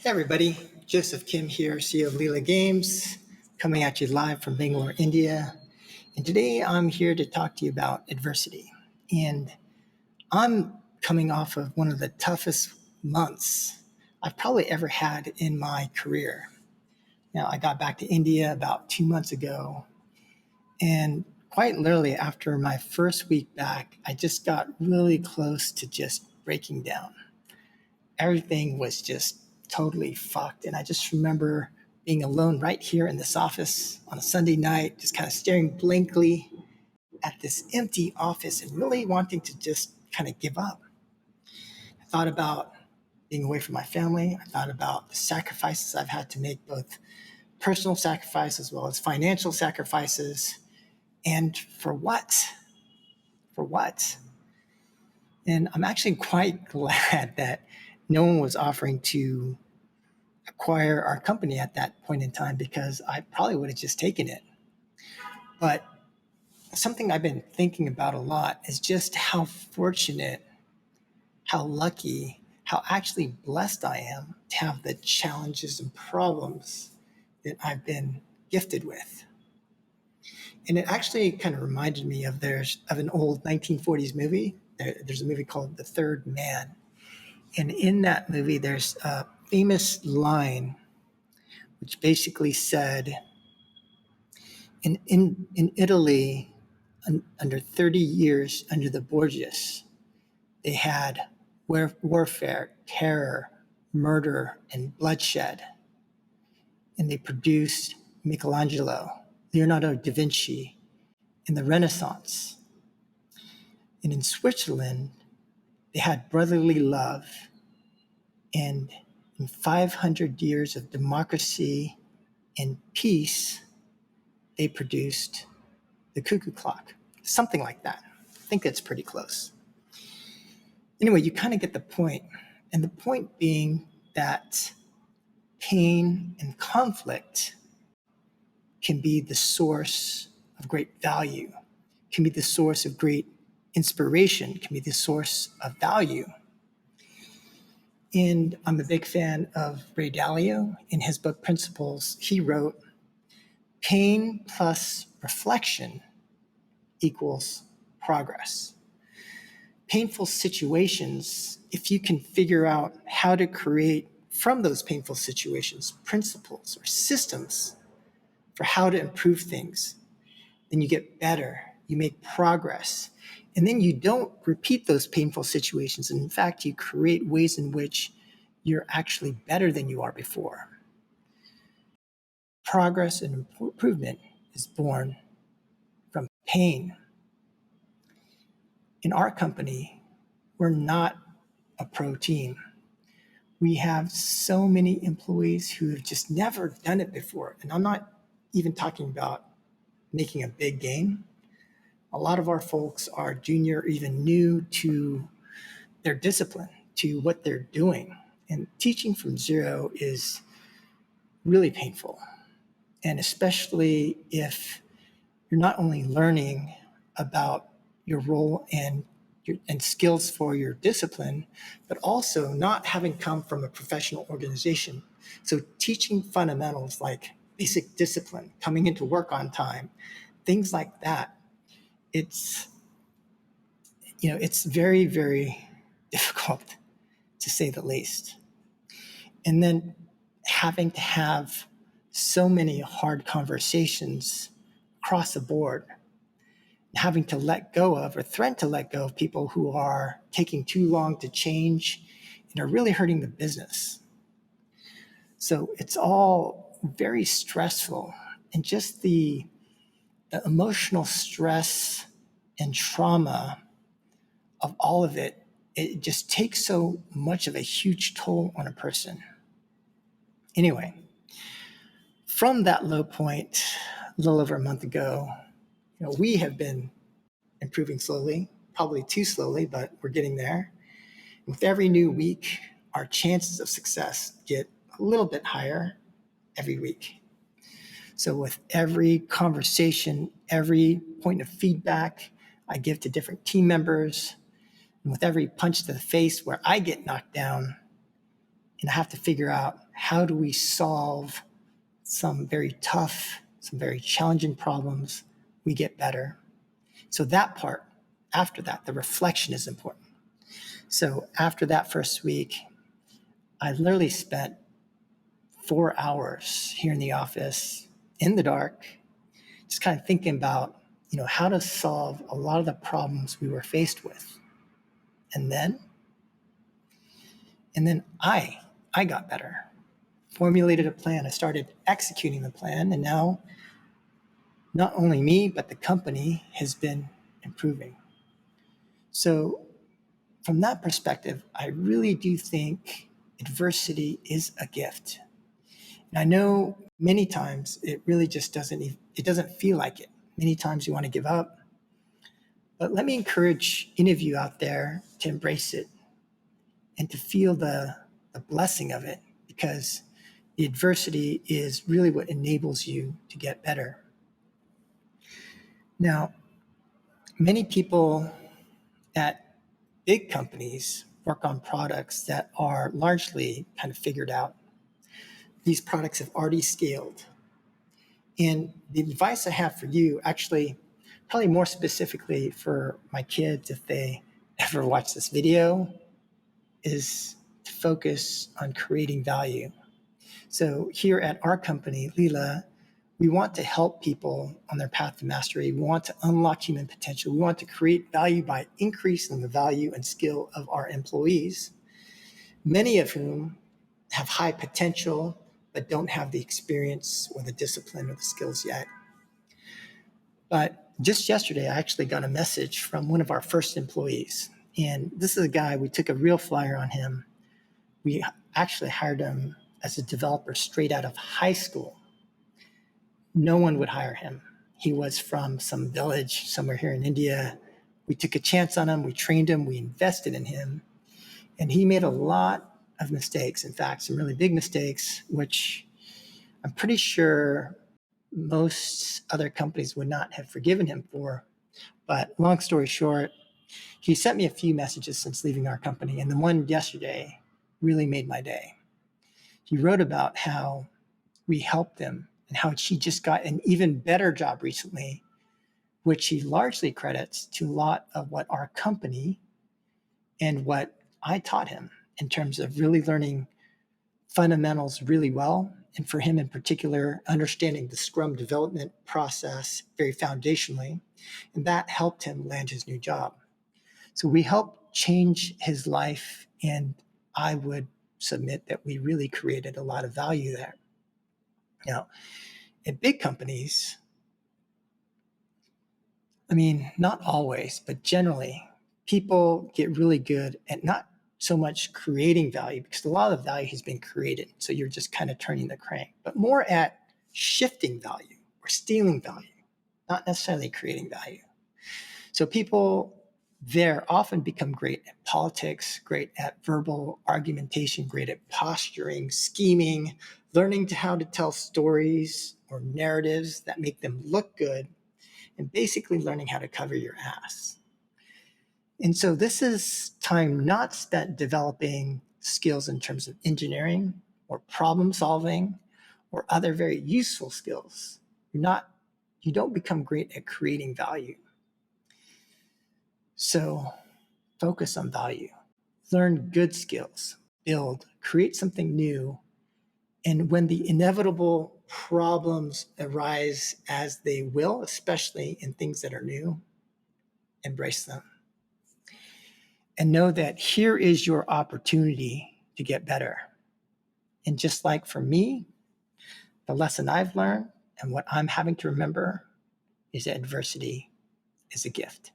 Hey everybody, Joseph Kim here, CEO of Leela Games, coming at you live from Bangalore, India. And today I'm here to talk to you about adversity. And I'm coming off of one of the toughest months I've probably ever had in my career. Now, I got back to India about 2 months ago, and quite literally after my first week back, I just got really close to just breaking down. Everything was just totally fucked. And I just remember being alone right here in this office on a Sunday night, just kind of staring blankly at this empty office and really wanting to just kind of give up. I thought about being away from my family. I thought about the sacrifices I've had to make, both personal sacrifices as well as financial sacrifices. And for what? For what? And I'm actually quite glad that no one was offering to acquire our company at that point in time, because I probably would have just taken it. But something I've been thinking about a lot is just how fortunate, how lucky, how actually blessed I am to have the challenges and problems that I've been gifted with. And it actually kind of reminded me of an old 1940s movie. There's a movie called The Third Man. And in that movie, there's a famous line which basically said, in Italy, under 30 years under the Borgias, they had warfare, terror, murder, and bloodshed. And they produced Michelangelo, Leonardo da Vinci, in the Renaissance. And in Switzerland, they had brotherly love. And in 500 years of democracy and peace, they produced the cuckoo clock, something like that. I think that's pretty close. Anyway, you kind of get the point. And the point being that pain and conflict can be the source of great value, can be the source of great inspiration, can be the source of value. And I'm a big fan of Ray Dalio. In his book Principles, he wrote, pain plus reflection equals progress. Painful situations, if you can figure out how to create from those painful situations principles or systems for how to improve things, then you get better, you make progress, and then you don't repeat those painful situations. And in fact, you create ways in which you're actually better than you are before. Progress and improvement is born from pain. In our company, we're not a pro team. We have so many employees who have just never done it before. And I'm not even talking about making a big game. A lot of our folks are junior or even new to their discipline, to what they're doing. And teaching from zero is really painful. And especially if you're not only learning about your role and skills for your discipline, but also not having come from a professional organization. So teaching fundamentals like basic discipline, coming into work on time, things like that, it's very, very difficult, to say the least. And then having to have so many hard conversations across the board, having to let go of or threaten to let go of people who are taking too long to change and are really hurting the business. So it's all very stressful, and just the emotional stress and trauma of all of it, it just takes so much of a huge toll on a person. Anyway, from that low point, a little over a month ago, we have been improving slowly, probably too slowly, but we're getting there. With every new week, our chances of success get a little bit higher every week. So with every conversation, every point of feedback I give to different team members, and with every punch to the face where I get knocked down, and I have to figure out how do we solve some very tough, some very challenging problems, we get better. So that part, after that, the reflection is important. So after that first week, I literally spent 4 hours here in the office in the dark, just kind of thinking about, how to solve a lot of the problems we were faced with. And then I got better, formulated a plan. I started executing the plan. And now not only me, but the company has been improving. So from that perspective, I really do think adversity is a gift. And I know many times it really just doesn't feel like it. Many times you want to give up. But let me encourage any of you out there to embrace it and to feel the blessing of it, because the adversity is really what enables you to get better. Now, many people at big companies work on products that are largely kind of figured out. These products have already scaled. And the advice I have for you, actually, probably more specifically for my kids, if they ever watch this video, is to focus on creating value. So here at our company, Lila, we want to help people on their path to mastery. We want to unlock human potential. We want to create value by increasing the value and skill of our employees, many of whom have high potential, but don't have the experience or the discipline or the skills yet. But just yesterday, I actually got a message from one of our first employees. And this is a guy, we took a real flyer on him. We actually hired him as a developer straight out of high school. No one would hire him. He was from some village somewhere here in India. We took a chance on him. We trained him. We invested in him. And he made a lot of mistakes. In fact, some really big mistakes, which I'm pretty sure most other companies would not have forgiven him for. But long story short, he sent me a few messages since leaving our company. And the one yesterday really made my day. He wrote about how we helped him and how he just got an even better job recently, which he largely credits to a lot of what our company and what I taught him in terms of really learning fundamentals really well. And for him in particular, understanding the Scrum development process very foundationally. And that helped him land his new job. So we helped change his life. And I would submit that we really created a lot of value there. Now, at big companies, not always, but generally, people get really good at not so much creating value, because a lot of value has been created. So you're just kind of turning the crank, but more at shifting value or stealing value, not necessarily creating value. So people there often become great at politics, great at verbal argumentation, great at posturing, scheming, learning how to tell stories or narratives that make them look good, and basically learning how to cover your ass. And so this is time not spent developing skills in terms of engineering or problem solving or other very useful skills. You don't become great at creating value. So focus on value, learn good skills, build, create something new. And when the inevitable problems arise, as they will, especially in things that are new, embrace them. And know that here is your opportunity to get better. And just like for me, the lesson I've learned and what I'm having to remember is that adversity is a gift.